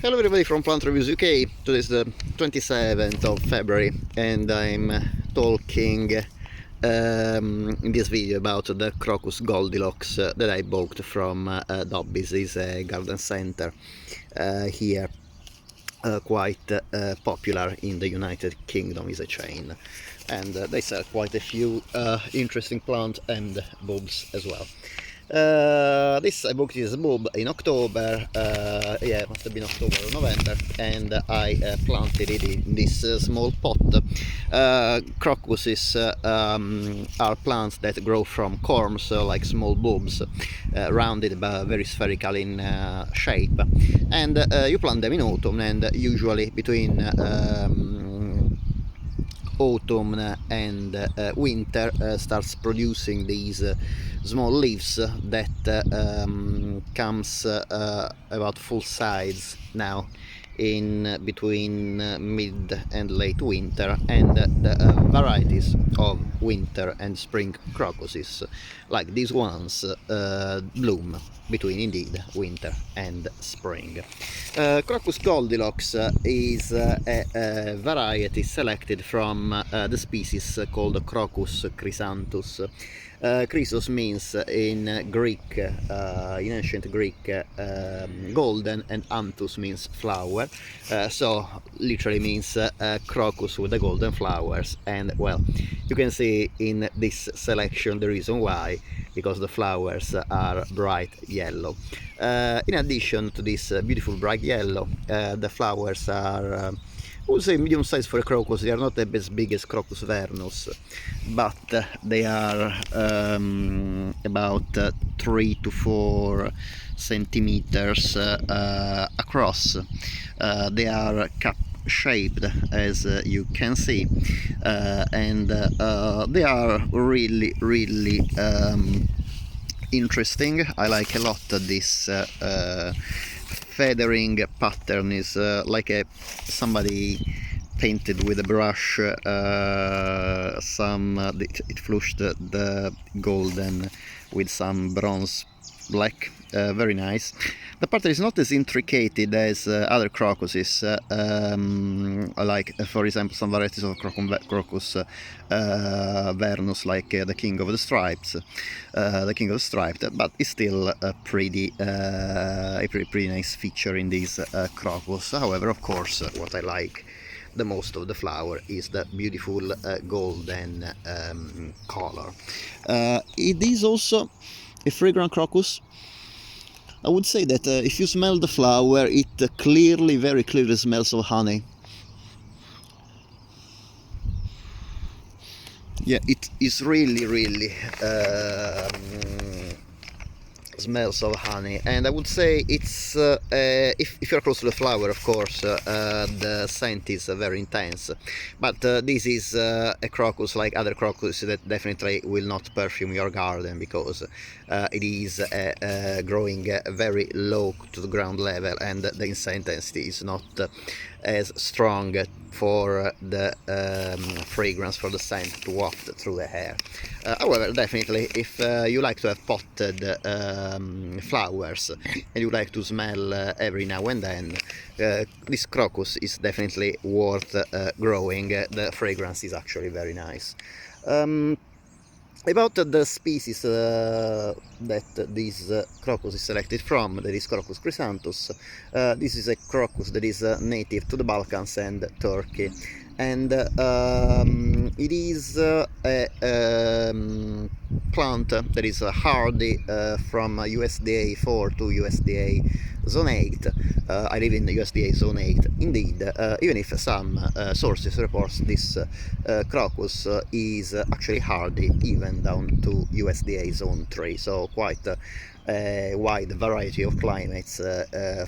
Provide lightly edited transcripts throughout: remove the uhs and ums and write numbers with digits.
Hello everybody from Plant Reviews UK. Today is the 27th of February and I'm talking in this video about the Crocus Goldilocks that I bought from Dobby's. It's a garden center here, quite popular in the United Kingdom. Is a chain, and they sell quite a few interesting plants and bulbs as well. This I bought this bulb in October, yeah, it must have been October or November, and I planted it in this small pot. Crocuses are plants that grow from corms, like small bulbs, rounded but very spherical in shape, and you plant them in autumn, and usually between autumn and winter starts producing these small leaves that comes about full size now in between mid and late winter, and the varieties of winter and spring crocuses like these ones bloom between indeed winter and spring. Crocus Goldilocks is a variety selected from the species called Crocus chrysanthus. Chrysos means in Greek, in ancient Greek, golden, and anthus means flower, so literally means crocus with the golden flowers. And well, you can see in this selection the reason why, because the flowers are bright yellow. In addition to this beautiful bright yellow, the flowers are I would say medium size for a crocus. They are not as big as Crocus vernus, but they are about 3 to 4 centimeters across. They are cup shaped, as you can see, and they are really interesting. I like a lot this feathering pattern. Is like somebody painted with a brush it flushed the golden with some bronze black. Very nice. The pattern is not as intricate as other crocuses, like for example some varieties of Crocus vernus, like the king of the stripes, but it's still a pretty nice feature in these crocus. However, of course, what I like the most of the flower is the beautiful golden color. It is also a fragrant crocus. I would say that if you smell the flower, it very clearly smells of honey. Yeah, it is really smells of honey, and I would say it's if you're close to the flower, of course, the scent is very intense, but this is a crocus like other crocus that definitely will not perfume your garden, because it is growing very low to the ground level, and the scent intensity is not as strong for the fragrance, for the scent to waft through the air. However, definitely if you like to have potted flowers and you like to smell every now and then, this crocus is definitely worth growing. The fragrance is actually very nice. About the species that this crocus is selected from, that is Crocus chrysanthus. This is a crocus that is native to the Balkans and Turkey, and it is a plant that is hardy from USDA 4 to USDA Zone 8. I live in USDA Zone 8 indeed, even if some sources report this crocus is actually hardy even down to USDA Zone 3, so quite a wide variety of climates,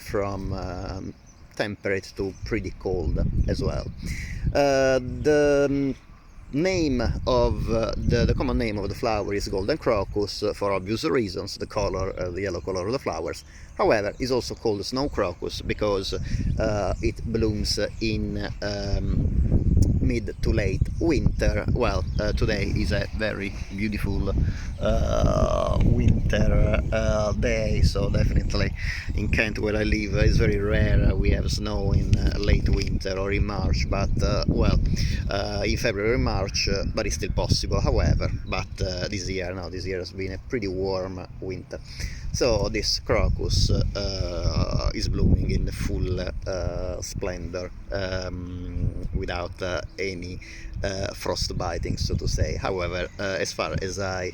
from temperate to pretty cold as well. The name of the common name of the flower is golden crocus, for obvious reasons, the color, the yellow color of the flowers. However, it's also called snow crocus because it blooms in mid to late winter. Well, today is a very beautiful winter day, so definitely in Kent, where I live, it's very rare we have snow in late winter or in March, but in February, March, but it's still possible, however. But this year has been a pretty warm winter, so this crocus is blooming in the full splendor, without any frost biting, so to say. However, as far as I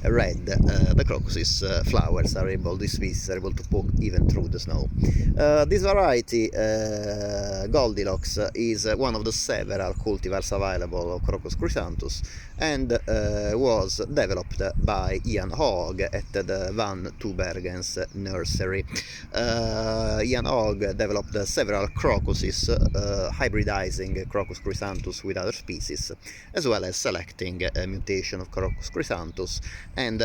read, the crocuses flowers are able, this species are able to poke even through the snow. This variety, Goldilocks, is one of the several cultivars available of Crocus chrysanthus, and was developed by Ian Hogg at the Van Tubergen's nursery. Ian Hogg developed several crocuses, hybridizing Crocus chrysanthus with other species, as well as selecting a mutation of Crocus chrysanthus. And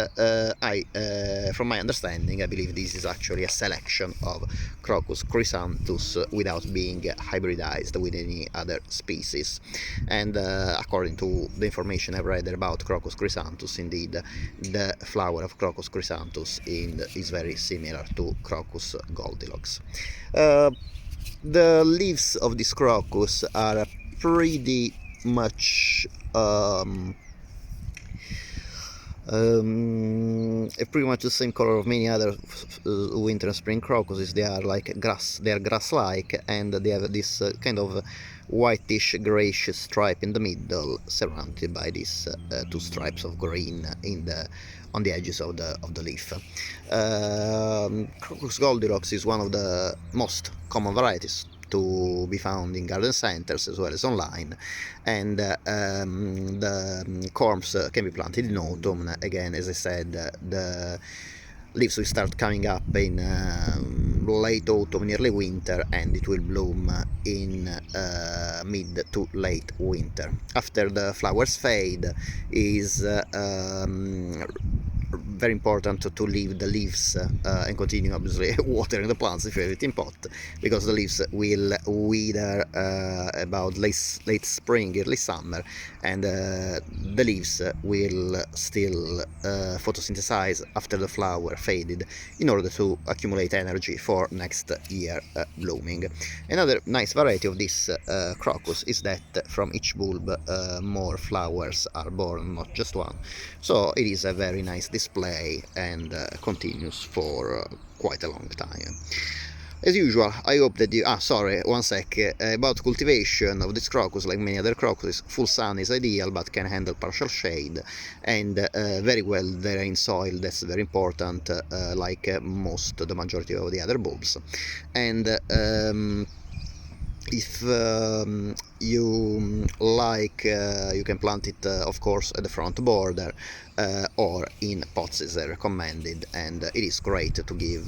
from my understanding, I believe this is actually a selection of Crocus chrysanthus without being hybridized with any other species. And according to the information I've read about Crocus chrysanthus, indeed, the flower of Crocus chrysanthus is very similar to Crocus Goldilocks. The leaves of this crocus are pretty much pretty much the same color of many other winter and spring crocuses. They are like grass. They are grass-like, and they have this kind of whitish grayish stripe in the middle, surrounded by these two stripes of green on the edges of the leaf. Crocus Goldilocks is one of the most common varieties to be found in garden centers as well as online, and the corms can be planted in autumn. Again, as I said, the leaves will start coming up in late autumn, early winter, and it will bloom in mid to late winter. After the flowers fade, is very important to leave the leaves and continue, obviously, watering the plants if you have it in pot, because the leaves will wither about late spring, early summer, and the leaves will still photosynthesize after the flower faded in order to accumulate energy for next year blooming. Another nice variety of this crocus is that from each bulb more flowers are born, not just one, so it is a very nice display and continues for quite a long time. As usual, I hope that you... sorry, one sec. About cultivation of this crocus, like many other crocuses, full sun is ideal, but can handle partial shade, and very well there in soil. That's very important, like the majority of the other bulbs. And if you like, you can plant it, of course, at the front border or in pots is recommended, and it is great to give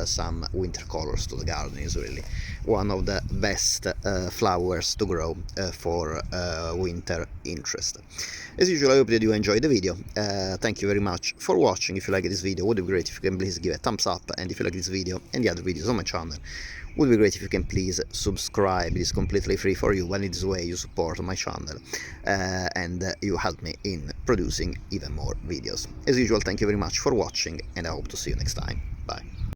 some winter colors to the garden. It's really one of the best flowers to grow for winter interest. As usual, I hope that you enjoyed the video. Thank you very much for watching. If you like this video, it would be great if you can please give a thumbs up, and if you like this video and the other videos on my channel, would be great if you can please subscribe. It is completely free for you, and in this way you support my channel and you help me in producing even more videos. As usual, thank you very much for watching, and I hope to see you next time. Bye.